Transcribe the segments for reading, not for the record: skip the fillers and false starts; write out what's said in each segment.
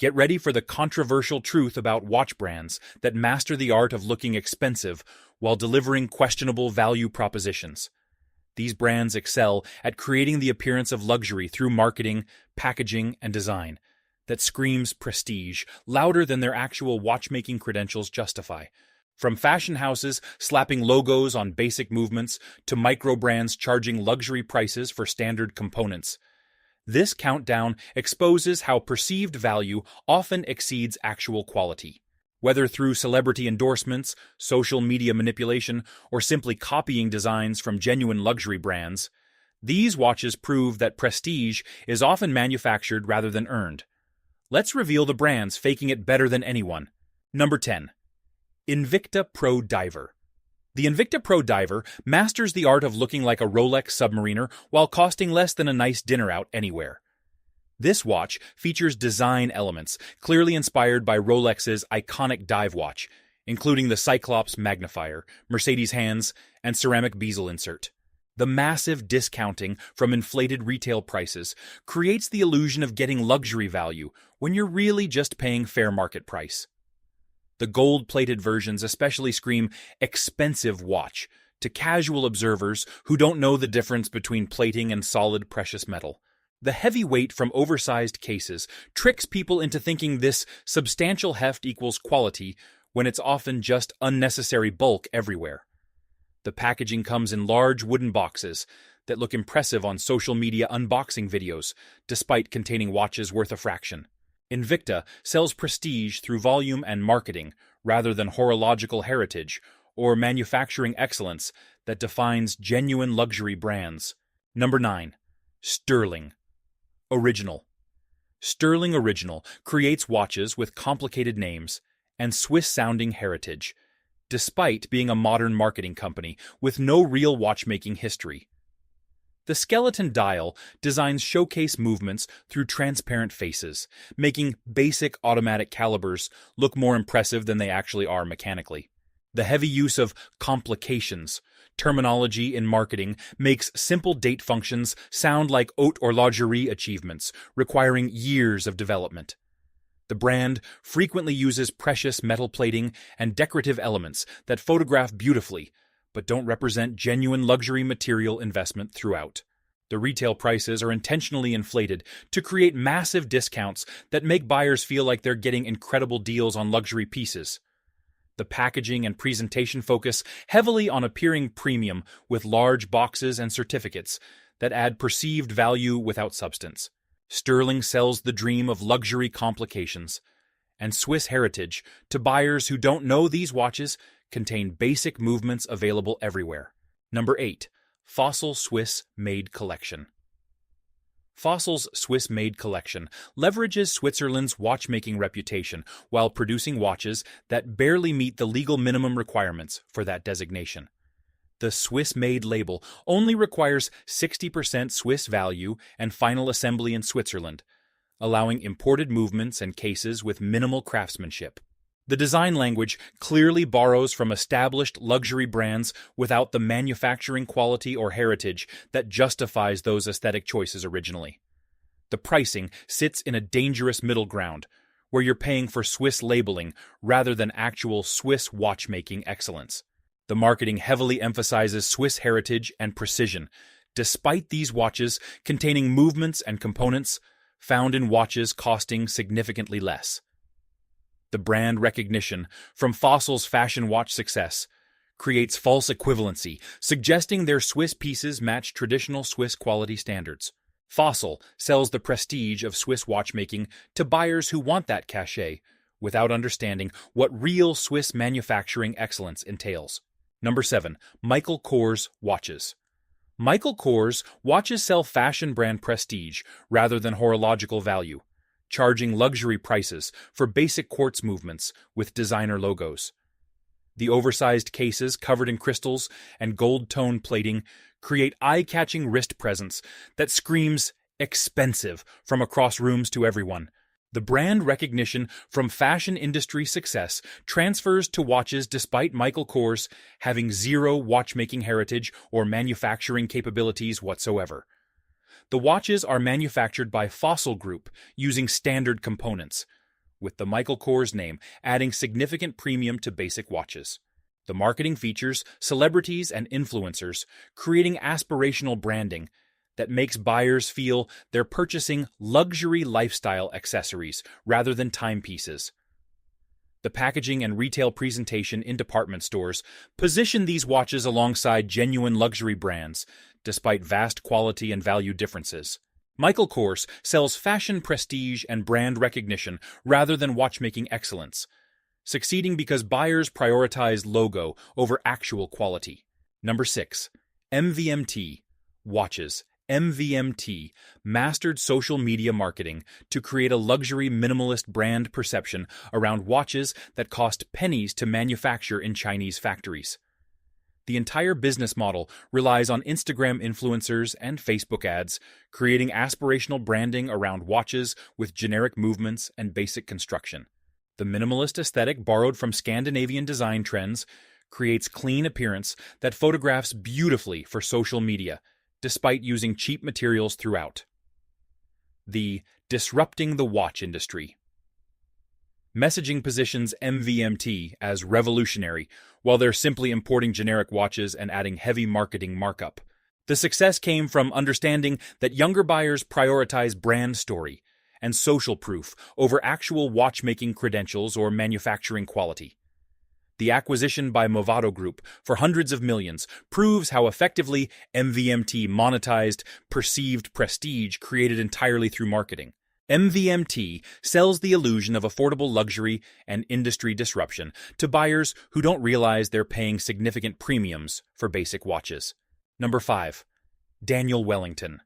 Get ready for the controversial truth about watch brands that master the art of looking expensive while delivering questionable value propositions. These brands excel at creating the appearance of luxury through marketing, packaging, and design that screams prestige louder than their actual watchmaking credentials justify. From fashion houses slapping logos on basic movements to micro brands charging luxury prices for standard components, this countdown exposes how perceived value often exceeds actual quality. Whether through celebrity endorsements, social media manipulation, or simply copying designs from genuine luxury brands, these watches prove that prestige is often manufactured rather than earned. Let's reveal the brands faking it better than anyone. Number 10. Invicta Pro Diver. The Invicta Pro Diver masters the art of looking like a Rolex submariner while costing less than a nice dinner out anywhere. This watch features design elements clearly inspired by Rolex's iconic dive watch, including the Cyclops magnifier, Mercedes hands, and ceramic bezel insert. The massive discounting from inflated retail prices creates the illusion of getting luxury value when you're really just paying fair market price. The gold-plated versions especially scream expensive watch to casual observers who don't know the difference between plating and solid precious metal. The heavy weight from oversized cases tricks people into thinking this substantial heft equals quality when it's often just unnecessary bulk everywhere. The packaging comes in large wooden boxes that look impressive on social media unboxing videos, despite containing watches worth a fraction. Invicta sells prestige through volume and marketing rather than horological heritage or manufacturing excellence that defines genuine luxury brands. Number 9. Stuhrling. Original. Stuhrling Original creates watches with complicated names and Swiss-sounding heritage, despite being a modern marketing company with no real watchmaking history. The skeleton dial designs showcase movements through transparent faces, making basic automatic calibers look more impressive than they actually are mechanically. The heavy use of complications terminology in marketing makes simple date functions sound like haute horlogerie achievements, requiring years of development. The brand frequently uses precious metal plating and decorative elements that photograph beautifully, but don't represent genuine luxury material investment throughout. The retail prices are intentionally inflated to create massive discounts that make buyers feel like they're getting incredible deals on luxury pieces. The packaging and presentation focus heavily on appearing premium with large boxes and certificates that add perceived value without substance. Stuhrling sells the dream of luxury complications and Swiss heritage to buyers who don't know these watches contain basic movements available everywhere. Number 8. Fossil Swiss Made Collection. Fossil's Swiss Made Collection leverages Switzerland's watchmaking reputation while producing watches that barely meet the legal minimum requirements for that designation. The Swiss Made label only requires 60% Swiss value and final assembly in Switzerland, allowing imported movements and cases with minimal craftsmanship. The design language clearly borrows from established luxury brands without the manufacturing quality or heritage that justifies those aesthetic choices originally. The pricing sits in a dangerous middle ground, where you're paying for Swiss labeling rather than actual Swiss watchmaking excellence. The marketing heavily emphasizes Swiss heritage and precision, despite these watches containing movements and components found in watches costing significantly less. The brand recognition from Fossil's fashion watch success creates false equivalency, suggesting their Swiss pieces match traditional Swiss quality standards. Fossil sells the prestige of Swiss watchmaking to buyers who want that cachet, without understanding what real Swiss manufacturing excellence entails. Number 7. Michael Kors Watches. Michael Kors watches sell fashion brand prestige rather than horological value, charging luxury prices for basic quartz movements with designer logos. The oversized cases covered in crystals and gold-tone plating create eye-catching wrist presence that screams expensive from across rooms to everyone. The brand recognition from fashion industry success transfers to watches despite Michael Kors having zero watchmaking heritage or manufacturing capabilities whatsoever. The watches are manufactured by Fossil Group using standard components, with the Michael Kors name adding significant premium to basic watches. The marketing features celebrities and influencers, creating aspirational branding that makes buyers feel they're purchasing luxury lifestyle accessories rather than timepieces. The packaging and retail presentation in department stores position these watches alongside genuine luxury brands, despite vast quality and value differences. Michael Kors sells fashion prestige and brand recognition rather than watchmaking excellence, succeeding because buyers prioritize logo over actual quality. Number 6. MVMT Watches. MVMT mastered social media marketing to create a luxury minimalist brand perception around watches that cost pennies to manufacture in Chinese factories. The entire business model relies on Instagram influencers and Facebook ads, creating aspirational branding around watches with generic movements and basic construction. The minimalist aesthetic borrowed from Scandinavian design trends creates clean appearance that photographs beautifully for social media, despite using cheap materials throughout. The disrupting the watch industry. Messaging positions MVMT as revolutionary, while they're simply importing generic watches and adding heavy marketing markup. The success came from understanding that younger buyers prioritize brand story and social proof over actual watchmaking credentials or manufacturing quality. The acquisition by Movado Group for hundreds of millions proves how effectively MVMT monetized perceived prestige created entirely through marketing. MVMT sells the illusion of affordable luxury and industry disruption to buyers who don't realize they're paying significant premiums for basic watches. Number 5. Daniel Wellington.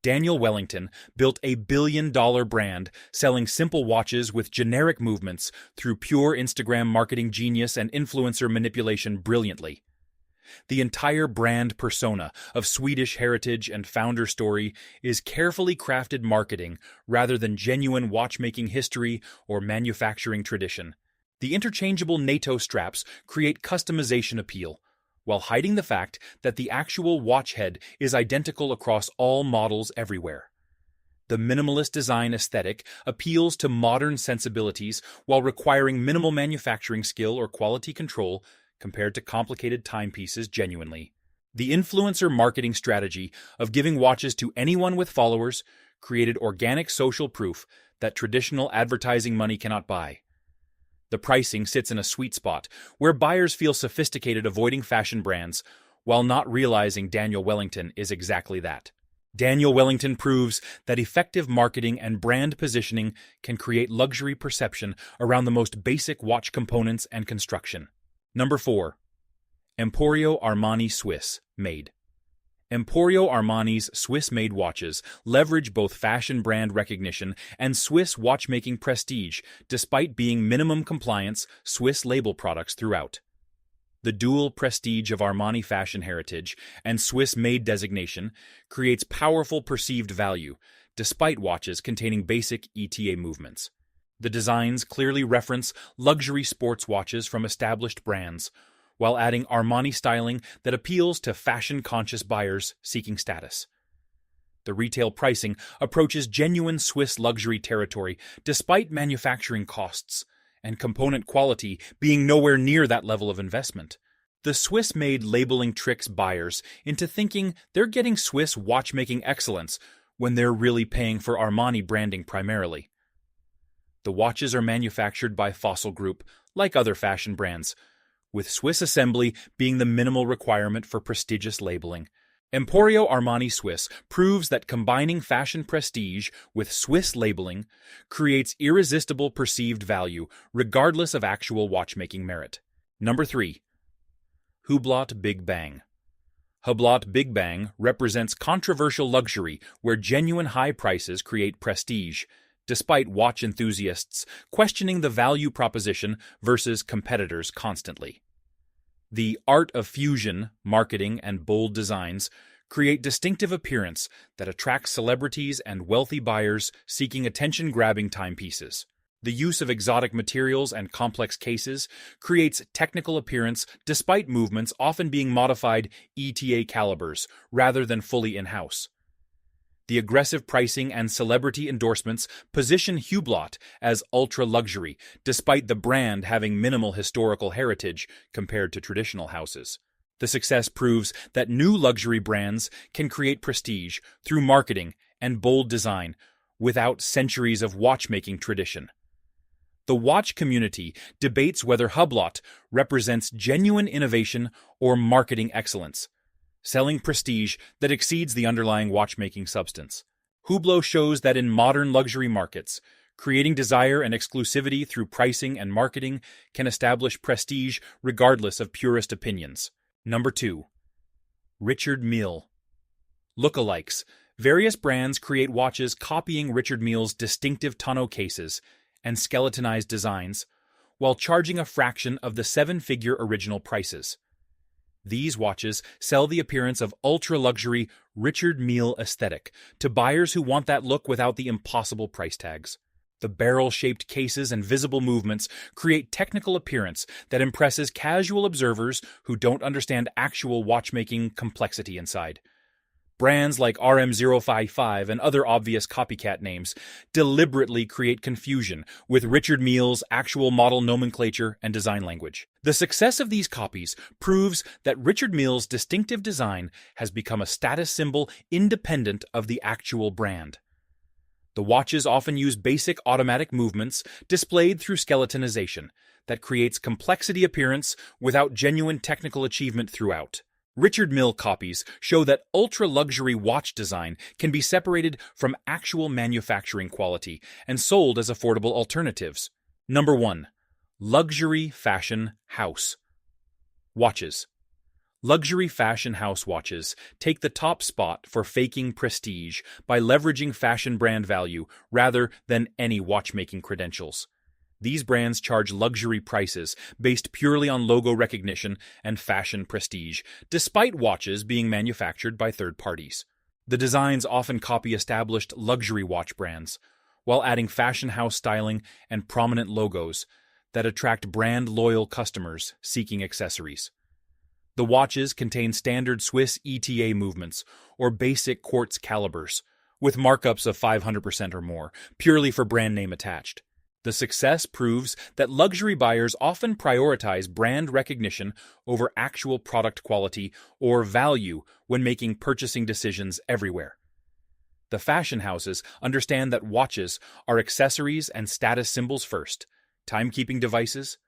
Daniel Wellington built a billion-dollar brand selling simple watches with generic movements through pure Instagram marketing genius and influencer manipulation brilliantly. The entire brand persona of Swedish heritage and founder story is carefully crafted marketing rather than genuine watchmaking history or manufacturing tradition. The interchangeable NATO straps create customization appeal, while hiding the fact that the actual watch head is identical across all models everywhere. The minimalist design aesthetic appeals to modern sensibilities while requiring minimal manufacturing skill or quality control compared to complicated timepieces genuinely. The influencer marketing strategy of giving watches to anyone with followers created organic social proof that traditional advertising money cannot buy. The pricing sits in a sweet spot, where buyers feel sophisticated avoiding fashion brands, while not realizing Daniel Wellington is exactly that. Daniel Wellington proves that effective marketing and brand positioning can create luxury perception around the most basic watch components and construction. Number 4. Emporio Armani Swiss Made. Emporio Armani's Swiss-made watches leverage both fashion brand recognition and Swiss watchmaking prestige, despite being minimum compliance Swiss label products throughout. The dual prestige of Armani fashion heritage and Swiss-made designation creates powerful perceived value, despite watches containing basic ETA movements. The designs clearly reference luxury sports watches from established brands, while adding Armani styling that appeals to fashion-conscious buyers seeking status. The retail pricing approaches genuine Swiss luxury territory despite manufacturing costs and component quality being nowhere near that level of investment. The Swiss-made labeling tricks buyers into thinking they're getting Swiss watchmaking excellence when they're really paying for Armani branding primarily. The watches are manufactured by Fossil Group, like other fashion brands, with Swiss assembly being the minimal requirement for prestigious labeling. Emporio Armani Swiss proves that combining fashion prestige with Swiss labeling creates irresistible perceived value regardless of actual watchmaking merit. Number 3. Hublot Big Bang. Hublot Big Bang represents controversial luxury where genuine high prices create prestige, despite watch enthusiasts questioning the value proposition versus competitors constantly. The art of fusion, marketing, and bold designs create distinctive appearance that attracts celebrities and wealthy buyers seeking attention-grabbing timepieces. The use of exotic materials and complex cases creates technical appearance despite movements often being modified ETA calibers rather than fully in-house. The aggressive pricing and celebrity endorsements position Hublot as ultra-luxury, despite the brand having minimal historical heritage compared to traditional houses. The success proves that new luxury brands can create prestige through marketing and bold design without centuries of watchmaking tradition. The watch community debates whether Hublot represents genuine innovation or marketing excellence, selling prestige that exceeds the underlying watchmaking substance. Hublot shows that in modern luxury markets, creating desire and exclusivity through pricing and marketing can establish prestige regardless of purist opinions. Number 2. Richard Mille. Lookalikes. Various brands create watches copying Richard Mille's distinctive tonneau cases and skeletonized designs, while charging a fraction of the seven-figure original prices. These watches sell the appearance of ultra-luxury Richard Mille aesthetic to buyers who want that look without the impossible price tags. The barrel-shaped cases and visible movements create technical appearance that impresses casual observers who don't understand actual watchmaking complexity inside. Brands like RM055 and other obvious copycat names deliberately create confusion with Richard Mille's actual model nomenclature and design language. The success of these copies proves that Richard Mille's distinctive design has become a status symbol independent of the actual brand. The watches often use basic automatic movements displayed through skeletonization that creates complexity appearance without genuine technical achievement throughout. Richard Mille copies show that ultra-luxury watch design can be separated from actual manufacturing quality and sold as affordable alternatives. Number 1. Luxury Fashion House Watches. Luxury fashion house watches take the top spot for faking prestige by leveraging fashion brand value rather than any watchmaking credentials. These brands charge luxury prices based purely on logo recognition and fashion prestige, despite watches being manufactured by third parties. The designs often copy established luxury watch brands, while adding fashion house styling and prominent logos that attract brand-loyal customers seeking accessories. The watches contain standard Swiss ETA movements or basic quartz calibers, with markups of 500% or more, purely for brand name attached. The success proves that luxury buyers often prioritize brand recognition over actual product quality or value when making purchasing decisions everywhere. The fashion houses understand that watches are accessories and status symbols first, timekeeping devices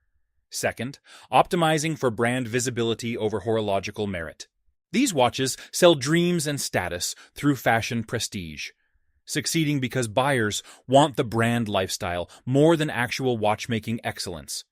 second, optimizing for brand visibility over horological merit. These watches sell dreams and status through fashion prestige, succeeding because buyers want the brand lifestyle more than actual watchmaking excellence.